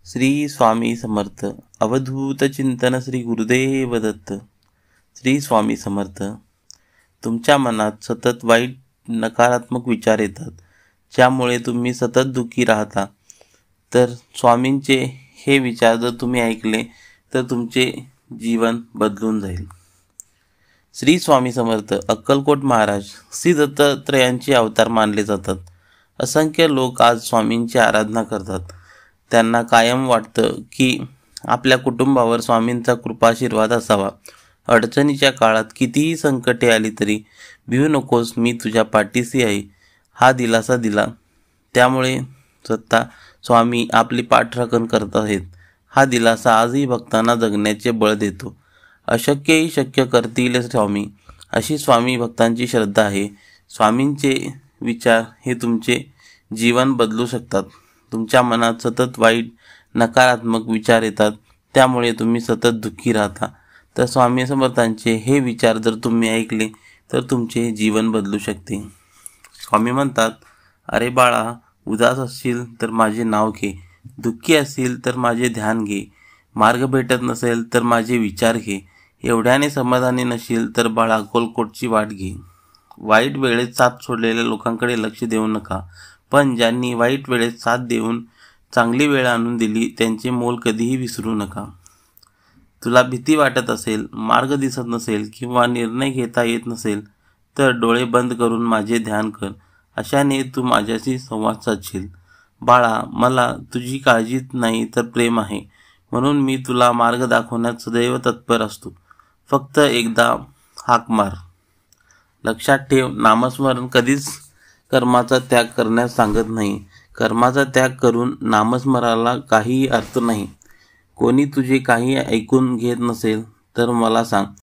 श्री स्वामी समर्थ. अवधूत चिंतन श्री गुरुदेव दत्त. श्री स्वामी समर्थ. तुमच्या मनात सतत वाईट नकारात्मक विचार येतात, ज्यामुळे तुम्ही सतत दुःखी राहता. तर स्वामींचे हे विचार जर तुम्ही ऐकले तर तुमचे जीवन बदलून जाईल. श्री स्वामी समर्थ. अक्कलकोट महाराज श्री दत्तात्रयांचे अवतार मानले जातात. असंख्य लोक आज स्वामींची आराधना करतात. त्यांना कायम वाटतं की आपल्या कुटुंबावर स्वामींचा कृपाशीर्वाद असावा. अडचणीच्या काळात कितीही संकटे आली तरी भिवू नकोस, मी तुझ्या पाठीशी आहे, हा दिलासा दिला. त्यामुळे स्वतः स्वामी आपली पाठराखण करत आहेत. हा दिलासा आजही भक्तांना जगण्याचे बळ देतो. अशक्यही शक्य करतील स्वामी, अशी स्वामी भक्तांची श्रद्धा आहे. स्वामींचे विचार हे तुमचे जीवन बदलू शकतात. तुमच्या मनात सतत वाईट नकारात्मक विचार येतात, त्यामुळे तुम्ही सतत दुःखी राहता. तर स्वामी समर्थांचे हे विचार जर तुम्ही ऐकले तर तुमचे जीवन बदलू शकते. स्वामी म्हणतात, अरे बाळा, उदास असशील तर माझे नाव घे, दुःखी असशील तर माझे ध्यान घे, मार्ग भेटत नसेल तर माझे विचार घे, एवढ्याने समाधानी नशील तर बाळा अक्कलकोटची वाट घे. वाईट वेळेत साथ सोडलेल्या लोकांकडे लक्ष देऊ नका, पण ज्यांनी वाईट वेळेत साथ देऊन चांगली वेळ आणून दिली त्यांचे मोल कधीही विसरू नका. तुला भीती वाटत असेल, मार्ग दिसत नसेल किंवा निर्णय घेता येत नसेल तर डोळे बंद करून माझे ध्यान कर. अशाने तू माझ्याशी संवाद साधशील. बाळा, मला तुझी काळजी नाही तर प्रेम आहे, म्हणून मी तुला मार्ग दाखवण्यात सदैव तत्पर असतो. फक्त एकदा हाक मार. लक्षात ठेव, नामस्मरण कधीच कर्माचा त्याग करण्यास सांगत नाही. कर्माचा त्याग करून नामस्मराला काहीही अर्थ नाही. कोणी तुझे काही ऐकून घेत नसेल तर मला सांग,